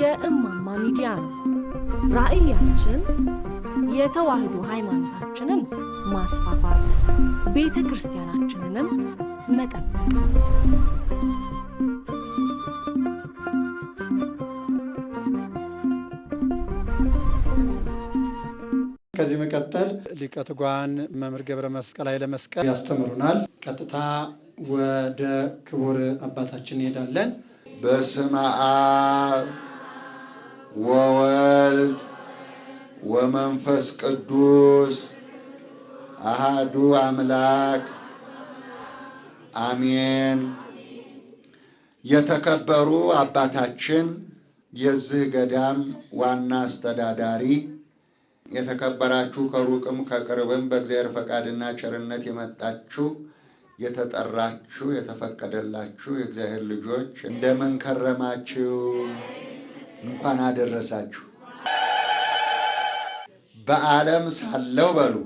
የእማማ ሚዲያ ነው። ራዕያችን የተዋህዶ ሃይማኖታችንን ማስፋፋት፣ ቤተ ክርስቲያናችንንም መጠበቅ። ከዚህ መቀጠል ሊቀ ትጉሃን መምህር ገብረ መስቀል ኃይለ መስቀል ያስተምሩናል። ቀጥታ ወደ ክቡር አባታችን እንሄዳለን። በስመ አብ ወወልድ ወመንፈስ ቅዱስ አሃዱ አምላክ አሜን። የተከበሩ አባታችን የዚህ ገዳም ዋና አስተዳዳሪ፣ የተከበራችሁ ከሩቅም ከቅርብም በእግዚአብሔር ፈቃድና ቸርነት የመጣችሁ የተጠራችሁ የተፈቀደላችሁ የእግዚአብሔር ልጆች እንደምን ከረማችሁ? እንኳን አደረሳችሁ። በዓለም ሳለሁ በሉ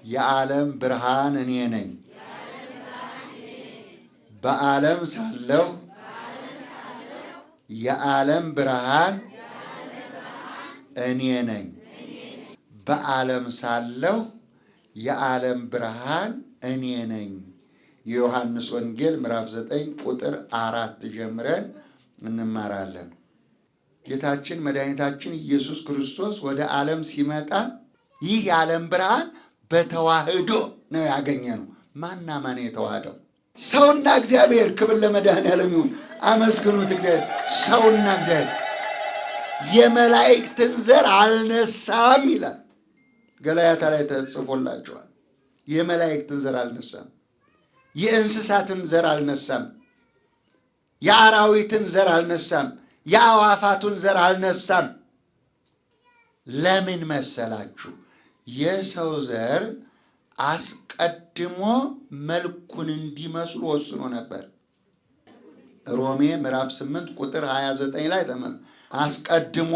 የዓለም ብርሃን እኔ ነኝ። በዓለም ሳለሁ የዓለም ብርሃን እኔ ነኝ። በዓለም ሳለሁ የዓለም ብርሃን እኔ ነኝ። የዮሐንስ ወንጌል ምዕራፍ 9 ቁጥር 4 ጀምረን እንማራለን። ጌታችን መድኃኒታችን ኢየሱስ ክርስቶስ ወደ ዓለም ሲመጣ ይህ የዓለም ብርሃን በተዋህዶ ነው ያገኘነው። ማና ማን የተዋህደው? ሰውና እግዚአብሔር። ክብር ለመድኃኔዓለም ይሁን። አመስግኑት እግዚአብሔር። ሰውና እግዚአብሔር የመላእክትን ዘር አልነሳም ይላል። ገላትያ ላይ ተጽፎላችኋል። የመላእክትን ዘር አልነሳም። የእንስሳትን ዘር አልነሳም። የአራዊትን ዘር አልነሳም። የአዋፋቱን ዘር አልነሳም። ለምን መሰላችሁ? የሰው ዘር አስቀድሞ መልኩን እንዲመስሉ ወስኖ ነበር። ሮሜ ምዕራፍ 8 ቁጥር 29 ላይ ተመልከቱ። አስቀድሞ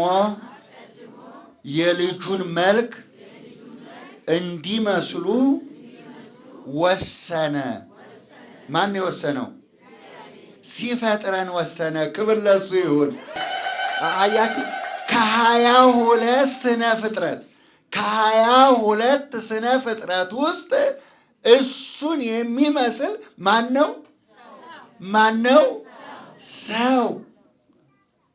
የልጁን መልክ እንዲመስሉ ወሰነ። ማን የወሰነው? ሲፈጥረን ወሰነ። ክብር ለሱ ይሁን። አያችሁ፣ ከ22 ስነ ፍጥረት ከ22 ስነ ፍጥረት ውስጥ እሱን የሚመስል ማን ነው? ማን ነው? ሰው።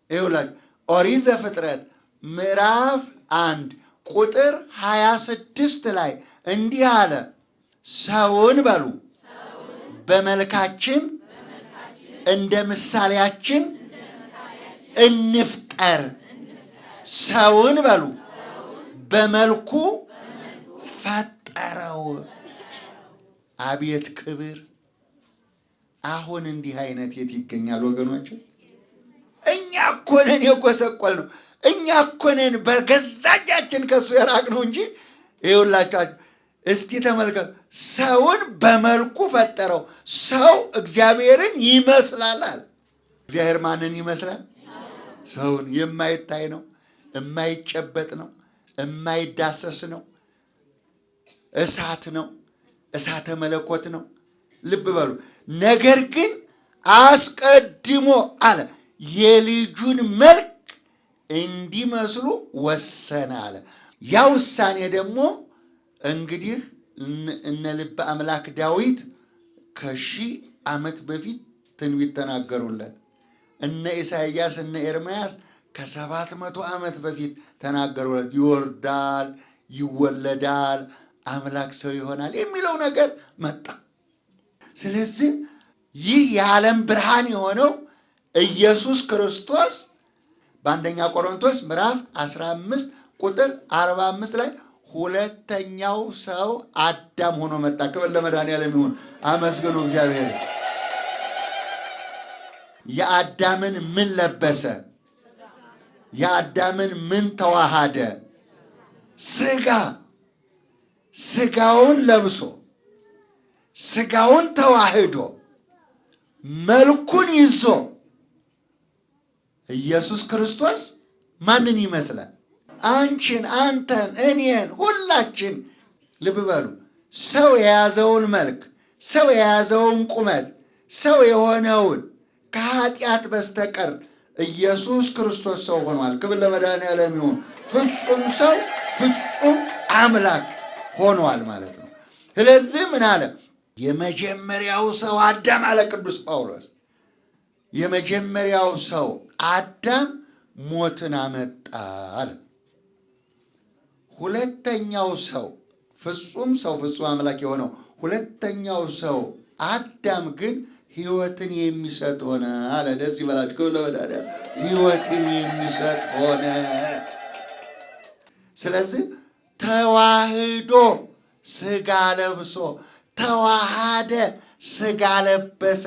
ይኸውላችሁ ኦሪት ዘፍጥረት ምዕራፍ 1 ቁጥር 26 ላይ እንዲህ አለ፣ ሰውን በሉ በመልካችን እንደ ምሳሌያችን እንፍጠር። ሰውን በሉ በመልኩ ፈጠረው። አቤት ክብር! አሁን እንዲህ አይነት የት ይገኛል ወገኖች? እኛ እኮ ነን የጎሰቆልነው። እኛ እኮ ነን በገዛ እጃችን ከእሱ የራቅነው እንጂ። ይኸውላችሁ እስቲ ተመልከቱ። ሰውን በመልኩ ፈጠረው። ሰው እግዚአብሔርን ይመስላል። እግዚአብሔር ማንን ይመስላል? ሰውን። የማይታይ ነው፣ የማይጨበጥ ነው፣ የማይዳሰስ ነው፣ እሳት ነው፣ እሳተ መለኮት ነው። ልብ በሉ። ነገር ግን አስቀድሞ አለ የልጁን መልክ እንዲመስሉ ወሰነ አለ። ያ ውሳኔ ደግሞ እንግዲህ እነ ልበ አምላክ ዳዊት ከ1000 ዓመት በፊት ትንቢት ተናገሩለት። እነ ኢሳይያስ እነ ኤርምያስ ከ700 ዓመት በፊት ተናገሩለት። ይወርዳል፣ ይወለዳል፣ አምላክ ሰው ይሆናል የሚለው ነገር መጣ። ስለዚህ ይህ የዓለም ብርሃን የሆነው ኢየሱስ ክርስቶስ በአንደኛ ቆሮንቶስ ምዕራፍ 15 ቁጥር 45 ላይ ሁለተኛው ሰው አዳም ሆኖ መጣ። ክብር ለመድኃኔዓለም ይሁን። አመስግኑ እግዚአብሔር። የአዳምን ምን ለበሰ? የአዳምን ምን ተዋሃደ? ሥጋ። ሥጋውን ለብሶ ሥጋውን ተዋህዶ መልኩን ይዞ ኢየሱስ ክርስቶስ ማንን ይመስላል? አንቺን፣ አንተን፣ እኔን፣ ሁላችን። ልብ በሉ። ሰው የያዘውን መልክ፣ ሰው የያዘውን ቁመት፣ ሰው የሆነውን ከኃጢአት በስተቀር ኢየሱስ ክርስቶስ ሰው ሆኗል። ክብር ለመድኃኔዓለም ይሁን። ፍጹም ሰው ፍጹም አምላክ ሆኗል ማለት ነው። ስለዚህ ምን አለ? የመጀመሪያው ሰው አዳም አለ ቅዱስ ጳውሎስ። የመጀመሪያው ሰው አዳም ሞትን አመጣ አለ። ሁለተኛው ሰው ፍጹም አምላክ የሆነው ሁለተኛው ሰው አዳም ግን ሕይወትን የሚሰጥ ሆነ አለ። ደስ ይበላችሁ። ለወዳዳር ሕይወትን የሚሰጥ ሆነ። ስለዚህ ተዋህዶ ሥጋ ለብሶ ተዋሃደ፣ ሥጋ ለበሰ።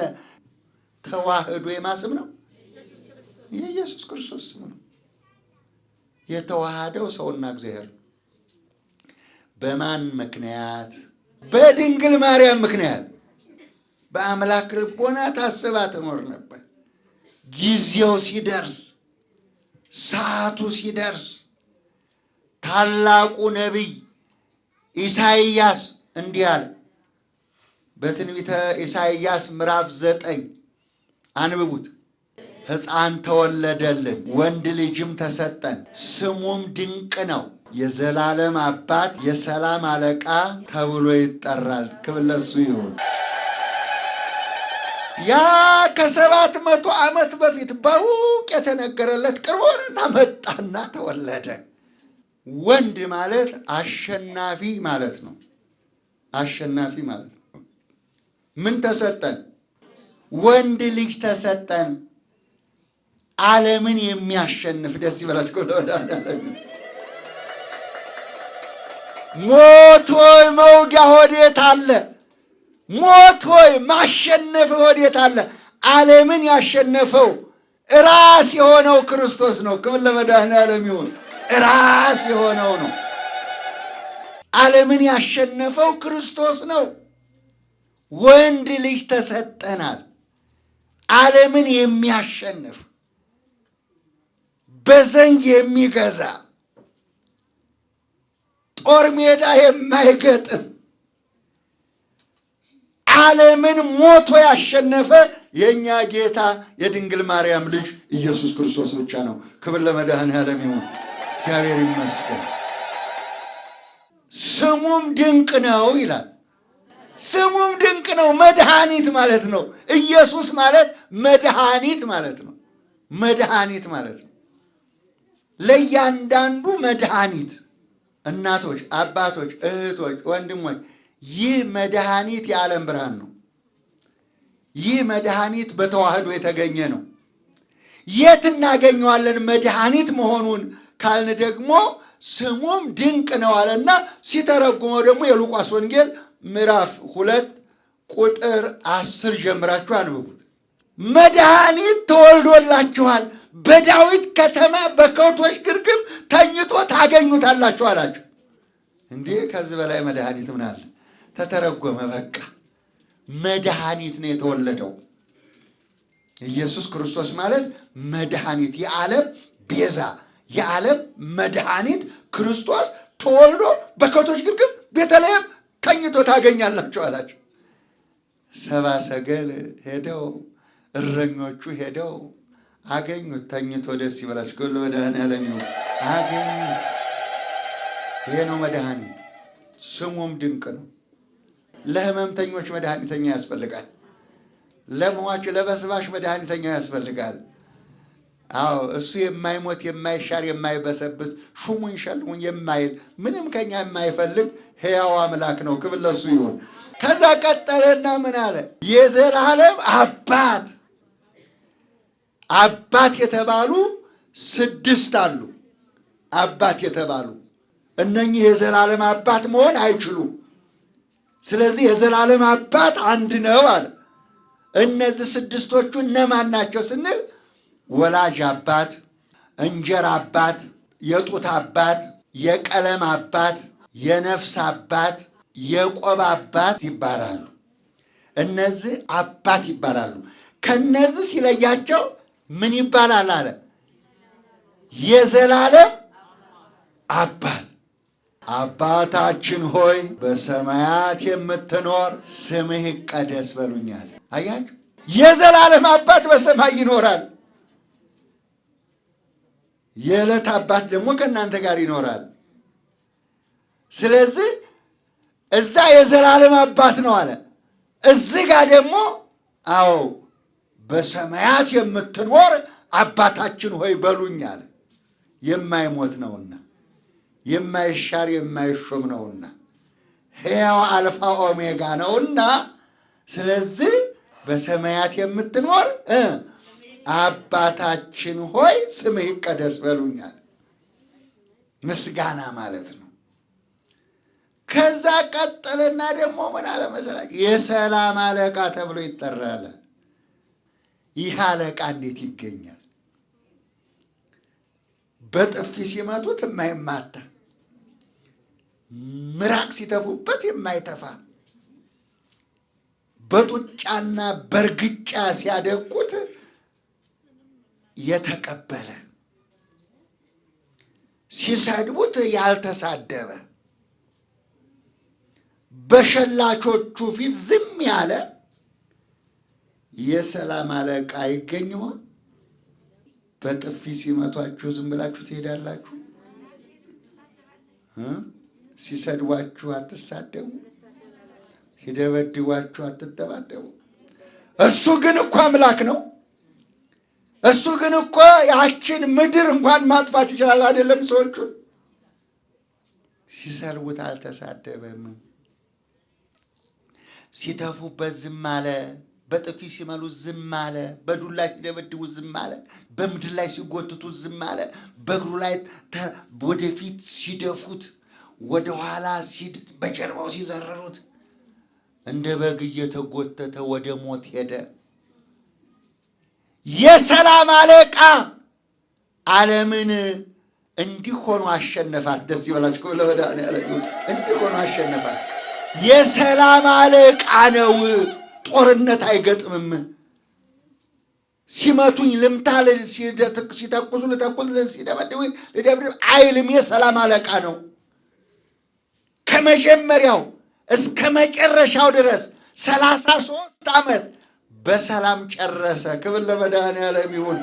ተዋህዶ የማን ስም ነው? የኢየሱስ ክርስቶስ ስም ነው። የተዋሃደው ሰውና እግዚአብሔር በማን ምክንያት? በድንግል ማርያም ምክንያት። በአምላክ ልቦና ታስባ ትኖር ነበር። ጊዜው ሲደርስ፣ ሰዓቱ ሲደርስ ታላቁ ነቢይ ኢሳይያስ እንዲህ አለ። በትንቢተ ኢሳይያስ ምዕራፍ 9 አንብቡት። ሕፃን ተወለደልን፣ ወንድ ልጅም ተሰጠን፣ ስሙም ድንቅ ነው፣ የዘላለም አባት፣ የሰላም አለቃ ተብሎ ይጠራል። ክብር ለእሱ ይሁን። ያ ከ700 ዓመት በፊት በሩቅ የተነገረለት ቅርብ ሆነና መጣና ተወለደ። ወንድ ማለት አሸናፊ ማለት ነው። አሸናፊ ማለት ነው። ምን ተሰጠን? ወንድ ልጅ ተሰጠን። ዓለምን የሚያሸንፍ ደስ ይበላችሁ። ሞት ሆይ መውጊያ ወዴት አለ? ሞት ሆይ ማሸነፍ ወዴት አለ? ዓለምን ያሸነፈው ራስ የሆነው ክርስቶስ ነው። ክብር ለመድኃኔዓለም ይሁን። ራስ የሆነው ነው። ዓለምን ያሸነፈው ክርስቶስ ነው። ወንድ ልጅ ተሰጠናል። ዓለምን የሚያሸንፍ በዘንግ የሚገዛ ጦር ሜዳ የማይገጥም ዓለምን ሞቶ ያሸነፈ የእኛ ጌታ የድንግል ማርያም ልጅ ኢየሱስ ክርስቶስ ብቻ ነው። ክብር ለመድኃኔዓለም ይሁን። እግዚአብሔር ይመስገን። ስሙም ድንቅ ነው ይላል። ስሙም ድንቅ ነው። መድኃኒት ማለት ነው። ኢየሱስ ማለት መድኃኒት ማለት ነው። መድኃኒት ማለት ነው። ለእያንዳንዱ መድኃኒት። እናቶች፣ አባቶች፣ እህቶች፣ ወንድሞች፣ ይህ መድኃኒት የዓለም ብርሃን ነው። ይህ መድኃኒት በተዋህዶ የተገኘ ነው። የት እናገኘዋለን መድኃኒት መሆኑን ካልን ደግሞ ስሙም ድንቅ ነው አለና ሲተረጉመው ደግሞ የሉቃስ ወንጌል ምዕራፍ 2 ቁጥር 10 ጀምራችሁ አንብቡት። መድኃኒት ተወልዶላችኋል፣ በዳዊት ከተማ በከብቶች ግርግም ተኝቶ ታገኙታላችሁ አላቸው። እንዴ ከዚህ በላይ መድኃኒት ምን አለ? ተተረጎመ። በቃ መድኃኒት ነው የተወለደው። ኢየሱስ ክርስቶስ ማለት መድኃኒት፣ የዓለም ቤዛ፣ የዓለም መድኃኒት ክርስቶስ ተወልዶ በከብቶች ግርግም ቤተልሔም ተኝቶ ታገኛላችሁ አላቸው። ሰብአ ሰገል ሄደው እረኞቹ ሄደው አገኙት። ተኝቶ ደስ ይበላችሁ። ሁሉ መድኃኔዓለም ይሁን። አገኙት። ይሄ ነው መድኃኒት። ስሙም ድንቅ ነው። ለሕመምተኞች መድኃኒተኛ ያስፈልጋል። ለሟች ለበስባሽ መድኃኒተኛ ያስፈልጋል። አዎ እሱ የማይሞት የማይሻር የማይበሰብስ ሹሙኝ ሸልሙኝ የማይል ምንም ከኛ የማይፈልግ ሕያው አምላክ ነው። ክብር ለእሱ ይሁን። ከዛ ቀጠለና ምን አለ? የዘላለም አባት አባት የተባሉ 6 አሉ። አባት የተባሉ እነኚህ የዘላለም አባት መሆን አይችሉም። ስለዚህ የዘላለም አባት አንድ ነው አለ። እነዚህ 6ቶቹ እነማን ናቸው ስንል ወላጅ አባት፣ እንጀራ አባት፣ የጡት አባት፣ የቀለም አባት፣ የነፍስ አባት፣ የቆብ አባት ይባላሉ። እነዚህ አባት ይባላሉ። ከነዚህ ሲለያቸው ምን ይባላል አለ? የዘላለም አባት። አባታችን ሆይ በሰማያት የምትኖር ስምህ ይቀደስ በሉኛል። አያችሁ፣ የዘላለም አባት በሰማይ ይኖራል። የዕለት አባት ደግሞ ከእናንተ ጋር ይኖራል። ስለዚህ እዛ የዘላለም አባት ነው አለ። እዚህ ጋር ደግሞ አዎ በሰማያት የምትኖር አባታችን ሆይ በሉኝ አለ። የማይሞት ነውና የማይሻር የማይሾም ነውና ሕያው አልፋ ኦሜጋ ነውና፣ ስለዚህ በሰማያት የምትኖር አባታችን ሆይ ስምህ ይቀደስ በሉኛል። ምስጋና ማለት ነው። ከዛ ቀጠለና ደግሞ ምን አለ መሰላችሁ? የሰላም አለቃ ተብሎ ይጠራል። ይህ አለቃ እንዴት ይገኛል? በጥፊ ሲመቱት የማይማታ፣ ምራቅ ሲተፉበት የማይተፋ፣ በጡጫና በርግጫ ሲያደቁት የተቀበለ፣ ሲሰድቡት ያልተሳደበ፣ በሸላቾቹ ፊት ዝም ያለ የሰላም አለቃ ይገኝ ይሆን? በጥፊ ሲመቷችሁ ዝም ብላችሁ ትሄዳላችሁ? ሲሰድቧችሁ አትሳደቡ? ሲደበድቧችሁ አትደባደቡ? እሱ ግን እኮ አምላክ ነው። እሱ ግን እኮ ያችን ምድር እንኳን ማጥፋት ይችላል። አይደለም ሰዎቹን ሲሰልቡት አልተሳደበም። ሲተፉበት ዝም አለ። በጥፊ ሲመሉ ዝም አለ። በዱላ ሲደበድቡ ዝም አለ። በምድር ላይ ሲጎትቱት ዝም አለ። በእግሩ ላይ ወደፊት ሲደፉት፣ ወደኋላ በጀርባው ሲዘረሩት እንደ በግ እየተጎተተ ወደ ሞት ሄደ። የሰላም አለቃ ዓለምን እንዲህ ሆኖ አሸነፋት። ደስ ይበላችሁ ለመድኃኒዓለም። እንዲህ ሆኖ አሸነፋት። የሰላም አለቃ ነው። ጦርነት አይገጥምም። ሲመቱኝ ልምታ፣ ሲተኩሱ ልተኩስ፣ ሲደበድቡኝ ልደብድብ አይልም። የሰላም አለቃ ነው። ከመጀመሪያው እስከ መጨረሻው ድረስ 33 ዓመት በሰላም ጨረሰ። ክብር ለመድኃኒዓለም ይሁን።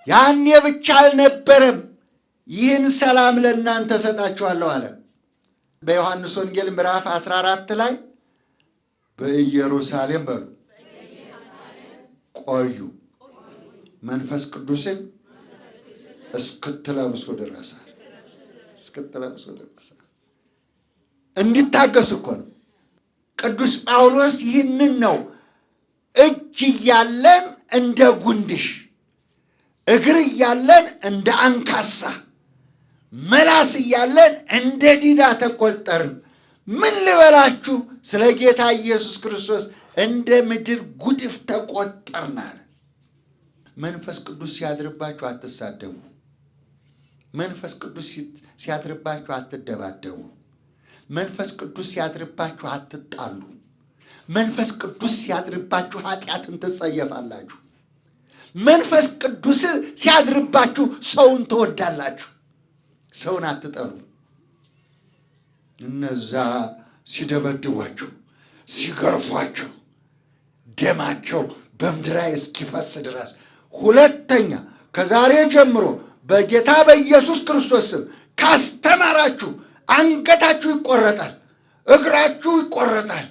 ያኔ ብቻ አልነበረም። ይህን ሰላም ለእናንተ ሰጣችኋለሁ አለ። በዮሐንስ ወንጌል ምዕራፍ 14 ላይ በኢየሩሳሌም በሉ ቆዩ መንፈስ ቅዱስን እስክትለብሱ ድረስ እንዲታገሱ እኮ ነው። ቅዱስ ጳውሎስ ይህንን ነው እጅ እያለን እንደ ጉንድሽ፣ እግር እያለን እንደ አንካሳ፣ መላስ እያለን እንደ ዲዳ ተቆጠርን። ምን ልበላችሁ ስለ ጌታ ኢየሱስ ክርስቶስ እንደ ምድር ጉድፍ ተቆጠርናል። መንፈስ ቅዱስ ሲያድርባችሁ አትሳደቡ። መንፈስ ቅዱስ ሲያድርባችሁ አትደባደቡ። መንፈስ ቅዱስ ሲያድርባችሁ አትጣሉ። መንፈስ ቅዱስ ሲያድርባችሁ ኃጢአትን ትጸየፋላችሁ። መንፈስ ቅዱስ ሲያድርባችሁ ሰውን ትወዳላችሁ። ሰውን አትጠሉ። እነዛ ሲደበድቧችሁ፣ ሲገርፏችሁ ደማቸው በምድር ላይ እስኪፈስ ድረስ ሁለተኛ ከዛሬ ጀምሮ በጌታ በኢየሱስ ክርስቶስ ስም ካስተማራችሁ አንገታችሁ ይቆረጣል፣ እግራችሁ ይቆረጣል።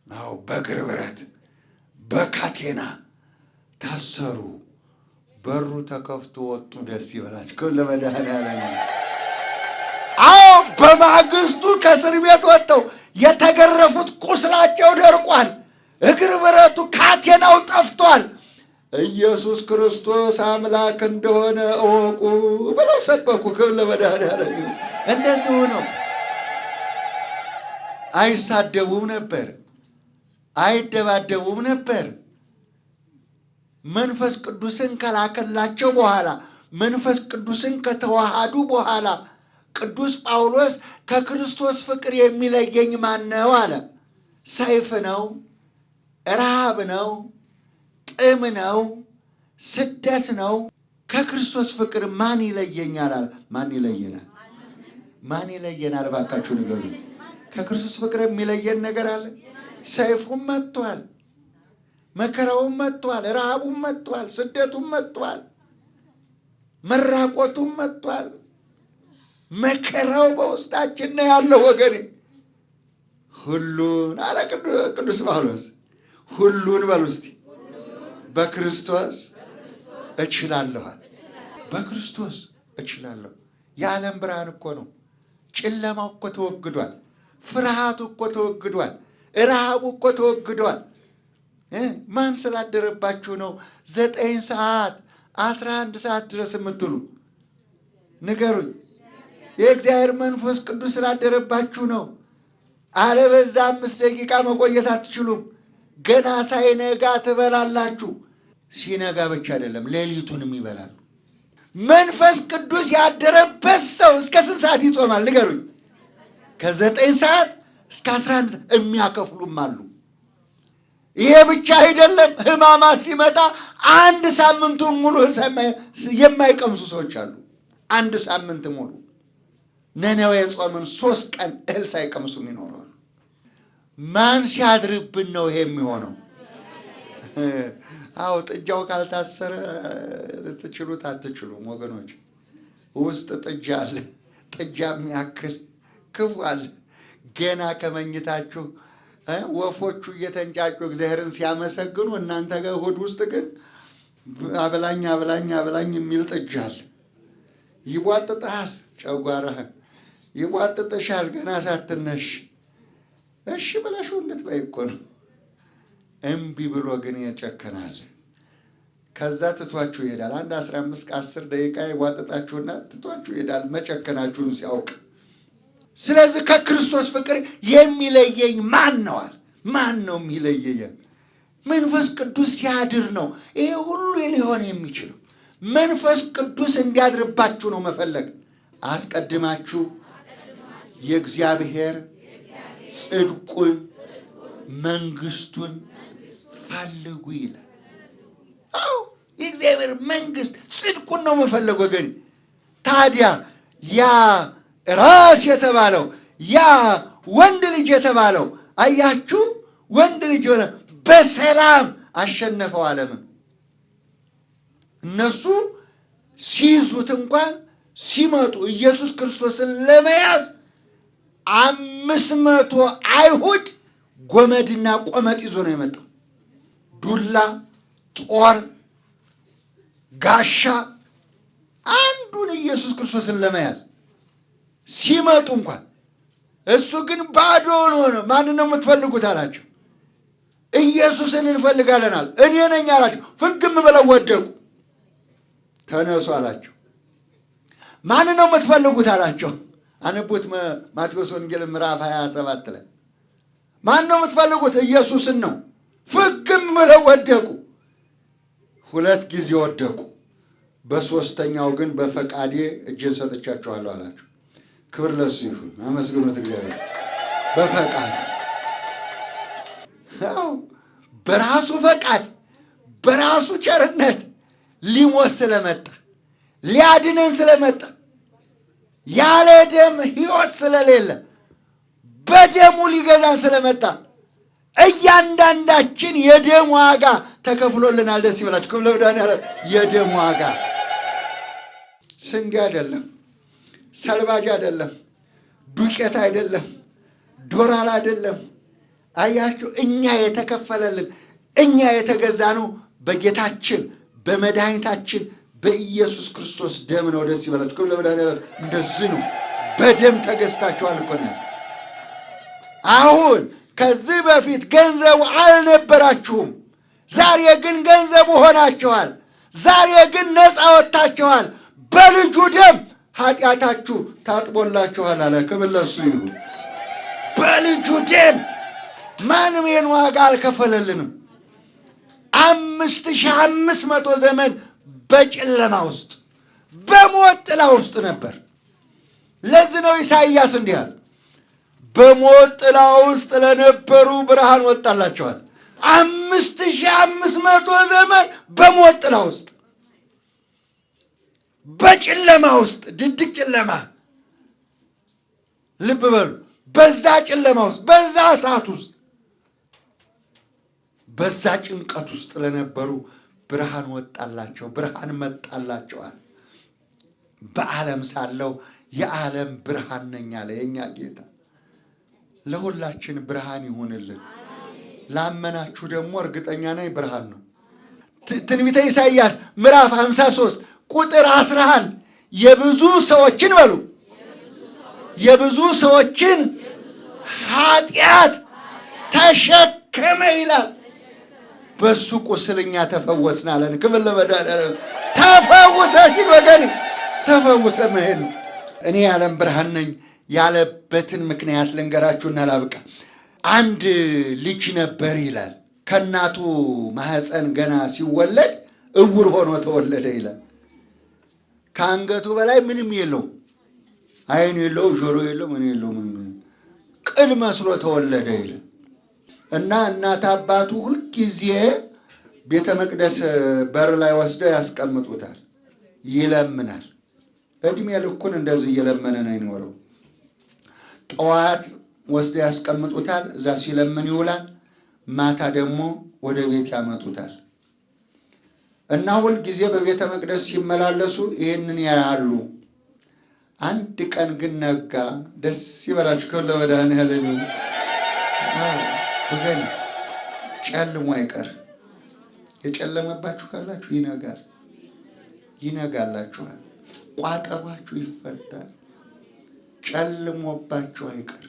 አዎ በእግር ብረት በካቴና ታሰሩ። በሩ ተከፍቶ ወጡ። ደስ ይበላችሁ ለመድኃኒዓለም። አዎ በማግስቱ ከእስር ቤት ወጥተው የተገረፉት ቁስላቸው ደርቋል። እግር ብረቱ ካቴናው ጠፍቷል። ኢየሱስ ክርስቶስ አምላክ እንደሆነ እወቁ ብለው ሰበኩ። ክብር ለመድኃኒዓለም። እንደዚሁ ነው። አይሳደቡም ነበር፣ አይደባደቡም ነበር። መንፈስ ቅዱስን ከላከላቸው በኋላ መንፈስ ቅዱስን ከተዋሃዱ በኋላ ቅዱስ ጳውሎስ ከክርስቶስ ፍቅር የሚለየኝ ማን ነው አለ። ሰይፍ ነው፣ ረሃብ ነው፣ ጥም ነው፣ ስደት ነው። ከክርስቶስ ፍቅር ማን ይለየኛል አለ። ማን ይለየናል? ማን ይለየናል? እባካችሁ ንገሩ። ከክርስቶስ ፍቅር የሚለየን ነገር አለ? ሰይፉም መጥቷል፣ መከራውም መጥቷል፣ ረሃቡም መጥቷል፣ ስደቱም መጥቷል፣ መራቆቱም መጥቷል። መከራው በውስጣችን ነው ያለው ወገኔ። ሁሉን አለ ቅዱስ ጳውሎስ። ሁሉን በሉ እስቲ በክርስቶስ እችላለኋል። በክርስቶስ እችላለሁ። የዓለም ብርሃን እኮ ነው። ጨለማው እኮ ተወግዷል። ፍርሃቱ እኮ ተወግዷል። ረሃቡ እኮ ተወግዷል። ማን ስላደረባችሁ ነው 9 ሰዓት 11 ሰዓት ድረስ የምትሉ? ንገሩኝ። የእግዚአብሔር መንፈስ ቅዱስ ስላደረባችሁ ነው። አለበዛ 5 ደቂቃ መቆየት አትችሉም። ገና ሳይነጋ ትበላላችሁ። ሲነጋ ብቻ አይደለም ሌሊቱንም ይበላሉ። መንፈስ ቅዱስ ያደረበት ሰው እስከ ስንት ሰዓት ይጾማል? ንገሩኝ። ከ9 ሰዓት እስከ 11 የሚያከፍሉም አሉ። ይሄ ብቻ አይደለም። ሕማማት ሲመጣ 1 ሳምንቱን ሙሉ የማይቀምሱ ሰዎች አሉ። 1 ሳምንት ሙሉ ነነዌ ጾምን 3 ቀን እህል ሳይቀምሱ ይኖራሉ። ማን ሲያድርብን ነው ይሄ የሚሆነው? አዎ ጥጃው ካልታሰረ ልትችሉት አትችሉም ወገኖች። ውስጥ ጥጃ አለ። ጥጃ የሚያክል ክፉ አለ። ገና ከመኝታችሁ ወፎቹ እየተንጫጩ እግዚአብሔርን ሲያመሰግኑ እናንተ ጋር ሆድ ውስጥ ግን አብላኝ አብላኝ አብላኝ የሚል ጥጃ አለ። ይቧጥጥሃል፣ ጨጓራህን ይቧጥጥሻል ገና ሳትነሽ። እሺ ብለሽ እንድትበይ እኮ ነው። እምቢ ብሎ ግን ይጨከናል። ከዛ ትቷችሁ ይሄዳል። 15-10 ደቂቃ ይቧጥጣችሁና ትቷችሁ ይሄዳል፣ መጨከናችሁን ሲያውቅ። ስለዚህ ከክርስቶስ ፍቅር የሚለየኝ ማን ነዋል? ማን ነው የሚለየኝ? መንፈስ ቅዱስ ሲያድር ነው ይሄ ሁሉ ሊሆን የሚችለው። መንፈስ ቅዱስ እንዲያድርባችሁ ነው መፈለግ። አስቀድማችሁ የእግዚአብሔር ጽድቁን መንግስቱን ፈልጉ ይላል። አዎ የእግዚአብሔር መንግስት ጽድቁን ነው መፈለግ ወገን። ታዲያ ያ ራስ የተባለው ያ ወንድ ልጅ የተባለው አያችሁ፣ ወንድ ልጅ ሆነ በሰላም አሸነፈው ዓለምን። እነሱ ሲይዙት እንኳን ሲመጡ ኢየሱስ ክርስቶስን ለመያዝ 500 አይሁድ ጎመድና ቆመጥ ይዞ ነው የመጣው። ዱላ፣ ጦር፣ ጋሻ አንዱን ኢየሱስ ክርስቶስን ለመያዝ ሲመጡ እንኳን እሱ ግን ባዶውን ሆነ። ማንን ነው የምትፈልጉት አላቸው። ኢየሱስን እንፈልጋለናል። እኔ ነኝ አላቸው። ፍግም ብለው ወደቁ። ተነሱ አላቸው። ማንን ነው የምትፈልጉት አላቸው። አንቡት ማቴዎስ ወንጌል ምዕራፍ 27 ላይ ማን ነው የምትፈልጉት? ኢየሱስን ነው። ፍግም ብለው ወደቁ። 2 ጊዜ ወደቁ። በ3ኛው ግን በፈቃዴ እጄን ሰጥቻችኋለሁ አላቸው። ክብር ለሱ ይሁን። አመስግኑት እግዚአብሔር። በፈቃድ በራሱ ፈቃድ በራሱ ቸርነት ሊሞት ስለመጣ ሊያድነን ስለመጣ ያለ ደም ሕይወት ስለሌለ በደሙ ሊገዛን ስለመጣ እያንዳንዳችን የደም ዋጋ ተከፍሎልናል። ደስ ይበላችሁ። ክብር ለመድኃኒዓለም። የደም ዋጋ ስንዴ አይደለም፣ ሰልባጅ አይደለም፣ ዱቄት አይደለም፣ ዶላር አይደለም። አያችሁ፣ እኛ የተከፈለልን እኛ የተገዛነው በጌታችን በመድኃኒታችን በኢየሱስ ክርስቶስ ደም ነው። ደስ ይበላችሁ። ክብር ለመድኃኒዓለም። እንደዚህ ነው። በደም ተገዝታችኋል እኮ ነው። አሁን ከዚህ በፊት ገንዘቡ አልነበራችሁም። ዛሬ ግን ገንዘቡ ሆናችኋል። ዛሬ ግን ነፃ ወጥታችኋል። በልጁ ደም ኃጢአታችሁ ታጥቦላችኋል አለ። ክብር ለእሱ ይሁን። በልጁ ደም ማንም ይህን ዋጋ አልከፈለልንም። 5500 ዘመን በጨለማ ውስጥ በሞት ጥላ ውስጥ ነበር። ለዚህ ነው ኢሳይያስ እንዲህ አለ፣ በሞት ጥላ ውስጥ ለነበሩ ብርሃን ወጣላቸዋል። 5500 ዘመን በሞት ጥላ ውስጥ፣ በጨለማ ውስጥ፣ ድቅድቅ ጨለማ። ልብ በሉ፣ በዛ ጨለማ ውስጥ፣ በዛ እሳት ውስጥ፣ በዛ ጭንቀት ውስጥ ለነበሩ ብርሃን ወጣላቸው፣ ብርሃን መጣላቸዋል። በዓለም ሳለው የዓለም ብርሃን ነኝ አለ የኛ ጌታ። ለሁላችን ብርሃን ይሁንልን። ላመናችሁ ደግሞ እርግጠኛ ነኝ ብርሃን ነው። ትንቢተ ኢሳይያስ ምዕራፍ 53 ቁጥር 11 የብዙ ሰዎችን በሉ የብዙ ሰዎችን ኃጢአት ተሸከመ ይላል። በሱ ቁስል እኛ ተፈወስን አለን። ክብር ለመድኃኒዓለም። ተፈውሰህ ሂድ ወገኔ፣ ተፈውሰህ መሄድ ነው። እኔ የዓለም ብርሃን ነኝ ያለበትን ምክንያት ልንገራችሁና ላብቃ። አንድ ልጅ ነበር ይላል። ከእናቱ ማህፀን ገና ሲወለድ እውር ሆኖ ተወለደ ይላል። ከአንገቱ በላይ ምንም የለው፣ አይን የለው፣ ጆሮ የለው፣ ምን የለው፣ ምን ቅል መስሎ ተወለደ ይላል። እና እናት አባቱ ሁልጊዜ ቤተ መቅደስ በር ላይ ወስደው ያስቀምጡታል። ይለምናል። እድሜ ልኩን እንደዚህ እየለመነ ነው ይኖረው። ጠዋት ወስደው ያስቀምጡታል። እዛ ሲለምን ይውላል። ማታ ደግሞ ወደ ቤት ያመጡታል። እና ሁልጊዜ በቤተ መቅደስ ሲመላለሱ ይህንን ያያሉ። አንድ ቀን ግን ነጋ። ደስ ይበላችሁ። ከሁሉ ለመድኃኒዓለም ወገን ጨልሞ አይቀር። የጨለመባችሁ ካላችሁ ይነጋል፣ ይነጋላችኋል። ቋጠሯችሁ ይፈታል። ጨልሞባችሁ አይቀር።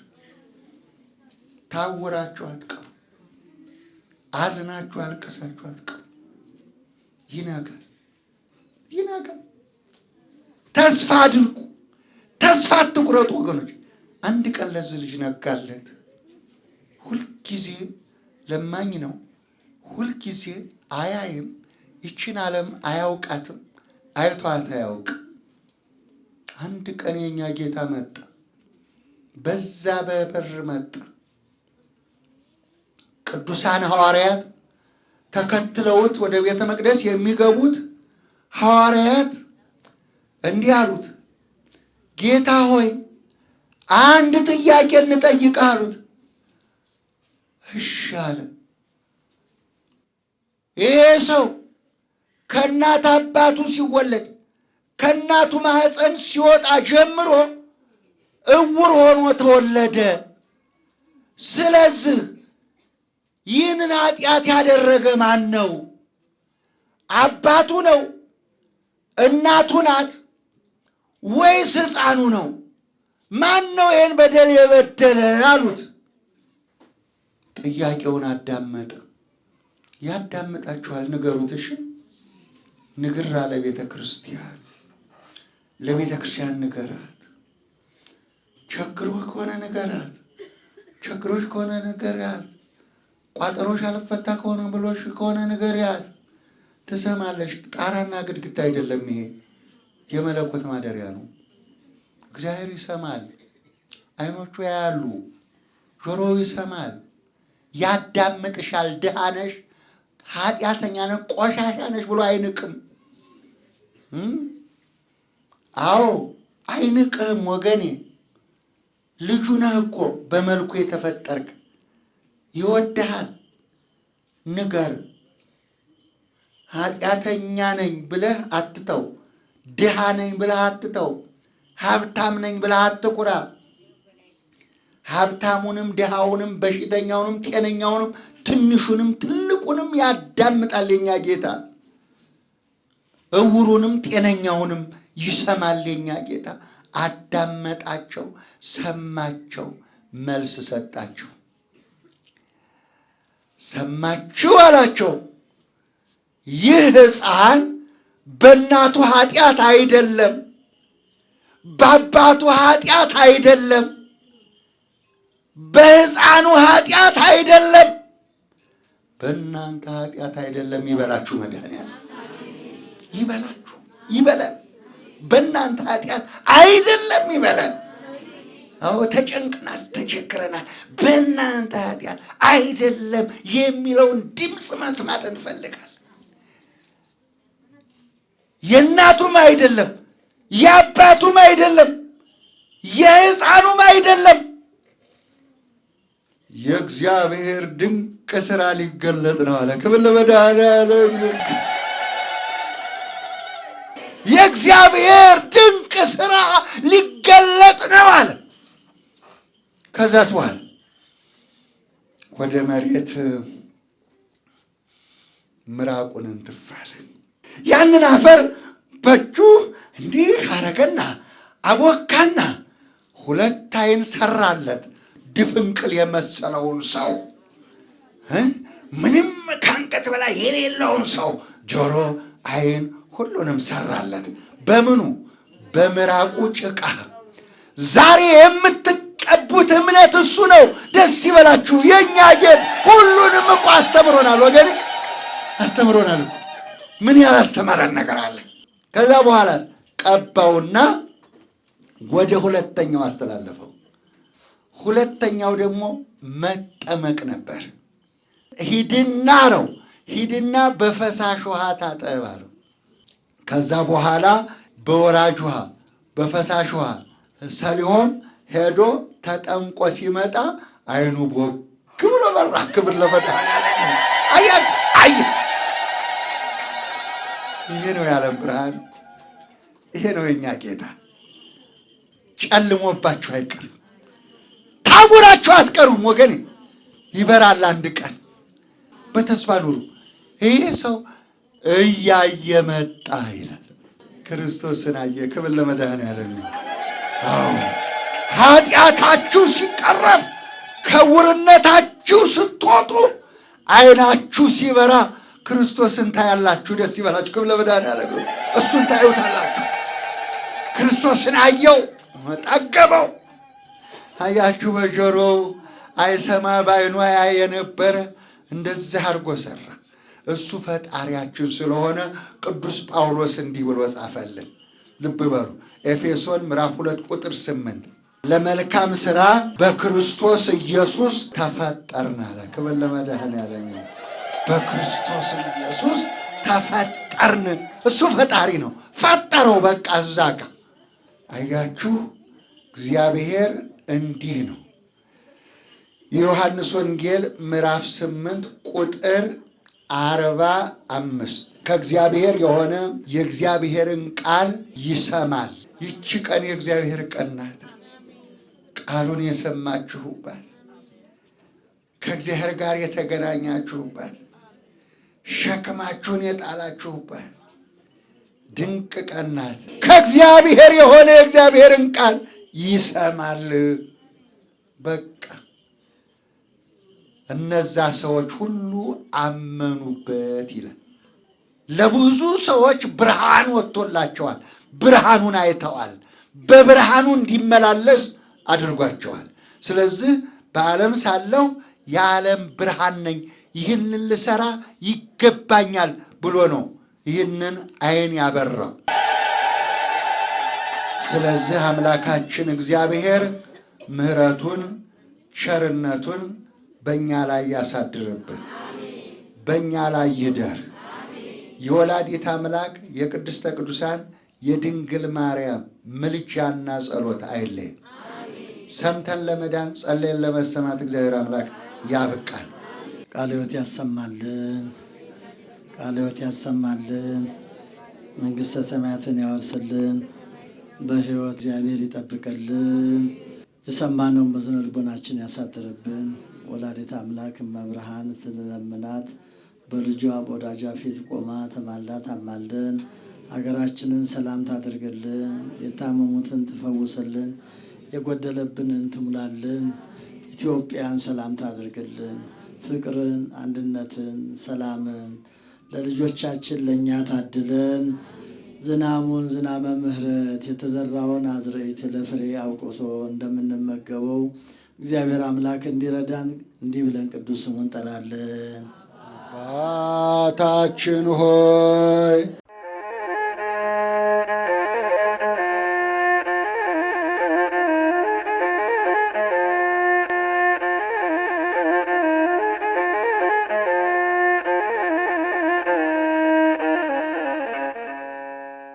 ታውራችሁ አትቀሩ። አዝናችሁ አልቅሳችሁ አትቀሩ። ይነጋል፣ ይነጋል። ተስፋ አድርጉ። ተስፋ አትቁረጡ ወገኖች። አንድ ቀን ለዚህ ልጅ ነጋለት። ሁልጊዜ ለማኝ ነው። ሁልጊዜ አያይም። ይችን ዓለም አያውቃትም። አይቷት አያውቅ። አንድ ቀን የኛ ጌታ መጣ። በዛ በበር መጣ። ቅዱሳን ሐዋርያት ተከትለውት ወደ ቤተ መቅደስ የሚገቡት ሐዋርያት እንዲህ አሉት፣ ጌታ ሆይ አንድ ጥያቄ እንጠይቅህ አሉት። እሺ አለ። ይሄ ሰው ከእናት አባቱ ሲወለድ ከእናቱ ማህፀን ሲወጣ ጀምሮ እውር ሆኖ ተወለደ። ስለዚህ ይህንን ኃጢአት ያደረገ ማን ነው? አባቱ ነው? እናቱ ናት? ወይስ ሕፃኑ ነው? ማን ነው ይህን በደል የበደለ አሉት። ጥያቄውን አዳመጠ። ያዳምጣችኋል፣ ንገሩት። እሺ ንግር አለ ቤተ ክርስቲያን። ለቤተ ክርስቲያን ንገራት። ችግሮች ከሆነ ንገራት። ችግሮች ከሆነ ንገራት። ቋጠሮሽ አልፈታ ከሆነ ብሎሽ ከሆነ ንገሪያት። ትሰማለሽ። ጣራና ግድግዳ አይደለም፣ ይሄ የመለኮት ማደሪያ ነው። እግዚአብሔር ይሰማል። አይኖቹ ያያሉ፣ ጆሮው ይሰማል፣ ያዳምጥሻል። ድሃ ነሽ፣ ኃጢአተኛ ነሽ፣ ቆሻሻ ነሽ ብሎ አይንቅም። አዎ አይንቅም ወገኔ። ልጁ ነህ እኮ በመልኩ የተፈጠርክ። ይወድሃል። ንገር። ኃጢአተኛ ነኝ ብለህ አትተው። ድሃ ነኝ ብለህ አትተው። ሀብታም ነኝ ብለህ አትኩራ። ሀብታሙንም ድሃውንም በሽተኛውንም ጤነኛውንም ትንሹንም ትልቁንም ያዳምጣል የኛ ጌታ። እውሩንም ጤነኛውንም ይሰማል የኛ ጌታ። አዳመጣቸው፣ ሰማቸው፣ መልስ ሰጣቸው። ሰማችሁ አላቸው። ይህ ሕፃን በእናቱ ኃጢአት አይደለም፣ በአባቱ ኃጢአት አይደለም፣ በሕፃኑ ኃጢአት አይደለም፣ በእናንተ ኃጢአት አይደለም። ይበላችሁ መድኃኒዓለም፣ ይበላችሁ፣ ይበለን። በእናንተ ኃጢአት አይደለም ይበለን። አዎ ተጨንቀናል፣ ተቸግረናል። በእናንተ ኃጢአት አይደለም የሚለውን ድምፅ መስማት እንፈልጋለን። የእናቱም አይደለም፣ የአባቱም አይደለም፣ የሕፃኑም አይደለም። የእግዚአብሔር ድንቅ ሥራ ሊገለጥ ነው አለ። ክብር ለመድኃኔዓለም። የእግዚአብሔር ድንቅ ሥራ ሊገለጥ ነው አለ። ከዛስ በኋላ ወደ መሬት ምራቁን እንትፍ አለ። ያንን አፈር በእጁ እንዲህ አረገና አቦካና 2 ዓይን ሰራለት። ድፍንቅል የመሰለውን ሰው ምንም ከአንገት በላይ የሌለውን ሰው ጆሮ፣ ዓይን ሁሉንም ሰራለት። በምኑ? በምራቁ ጭቃ። ዛሬ የምትቀቡት እምነት እሱ ነው። ደስ ይበላችሁ። የእኛ ጌታ ሁሉንም እኮ አስተምሮናል ወገን፣ አስተምሮናል። ምን ያላስተማረን ነገር አለ? ከዛ በኋላ ቀባውና ወደ 2ኛው አስተላለፈው። 2ኛው ደግሞ መጠመቅ ነበር። ሂድና ነው፣ ሂድና በፈሳሽ ውሃ ታጠብ አለው። ከዛ በኋላ በወራጅ ውሃ በፈሳሽ ውሃ ሰሊሆም ሄዶ ተጠምቆ ሲመጣ ዓይኑ ቦግ ብሎ በራ። ክብር ለመድኃኔዓለም። አይ ይሄ ነው የዓለም ብርሃን። ይሄ ነው የኛ ጌታ። ጨልሞባችሁ አይቀርም፣ ታውራችሁ አትቀሩም ወገኔ። ይበራል አንድ ቀን። በተስፋ ኑሩ። ይሄ ሰው እያየ መጣ ይላል። ክርስቶስን አየ። ክብር ለመድኃኔዓለም። አዎ ኃጢአታችሁ ሲቀረፍ፣ ከውርነታችሁ ስትወጡ፣ ዓይናችሁ ሲበራ ክርስቶስን ታያላችሁ። ደስ ይበላችሁ። ክብር ለመድኃኔዓለም። እሱን ታዩታላችሁ። ክርስቶስን አየው፣ ጠገበው። አያችሁ፣ በጆሮው አይሰማ በዓይኑ ያይ የነበረ እንደዚህ አድርጎ ሰራ። እሱ ፈጣሪያችን ስለሆነ ቅዱስ ጳውሎስ እንዲህ ብሎ ጻፈልን። ልብ በሉ። ኤፌሶን ምዕራፍ 2 ቁጥር 8 ለመልካም ሥራ በክርስቶስ ኢየሱስ ተፈጠርን አለ። ክብር ለመድኃኔዓለም። በክርስቶስ ኢየሱስ ተፈጠርን። እሱ ፈጣሪ ነው፣ ፈጠረው። በቃ እዛ ጋ አያችሁ፣ እግዚአብሔር እንዲህ ነው። የዮሐንስ ወንጌል ምዕራፍ 8 ቁጥር 45 ከእግዚአብሔር የሆነ የእግዚአብሔርን ቃል ይሰማል። ይቺ ቀን የእግዚአብሔር ቀን ናት። ቃሉን የሰማችሁባት፣ ከእግዚአብሔር ጋር የተገናኛችሁባት፣ ሸክማችሁን የጣላችሁባት ድንቅ ቀን ናት። ከእግዚአብሔር የሆነ የእግዚአብሔርን ቃል ይሰማል። በቃ እነዛ ሰዎች ሁሉ አመኑበት ይላል። ለብዙ ሰዎች ብርሃን ወጥቶላቸዋል። ብርሃኑን አይተዋል። በብርሃኑ እንዲመላለስ አድርጓቸዋል። ስለዚህ በዓለም ሳለሁ የዓለም ብርሃን ነኝ፣ ይህንን ልሰራ ይገባኛል ብሎ ነው ይህንን ዓይን ያበራው። ስለዚህ አምላካችን እግዚአብሔር ምሕረቱን ቸርነቱን በእኛ ላይ ያሳድርብን፣ በእኛ ላይ ይደር። የወላዲት አምላክ የቅድስተ ቅዱሳን የድንግል ማርያም ምልጃና ጸሎት አይለይ። ሰምተን ለመዳን ጸለየን ለመሰማት እግዚአብሔር አምላክ ያብቃን። ቃለ ሕይወት ያሰማልን፣ ቃለ ሕይወት ያሰማልን፣ መንግሥተ ሰማያትን ያወርስልን፣ በሕይወት እግዚአብሔር ይጠብቅልን፣ የሰማነውን በዝነ ልቦናችን ያሳድርብን። ወላዲት አምላክ እመብርሃን ስለለምናት በልጇ በወዳጇ ፊት ቆማ ተማልዳ ታማልደን። ሀገራችንን ሰላም ታደርግልን፣ የታመሙትን ትፈውስልን፣ የጎደለብንን ትሙላልን። ኢትዮጵያን ሰላም ታደርግልን፣ ፍቅርን፣ አንድነትን፣ ሰላምን ለልጆቻችን ለእኛ ታድለን። ዝናሙን ዝናመ ምሕረት የተዘራውን አዝርዕት ለፍሬ አውቆቶ እንደምንመገበው እግዚአብሔር አምላክ እንዲረዳን እንዲህ ብለን ቅዱስ ስሙን እንጠራለን። አባታችን ሆይ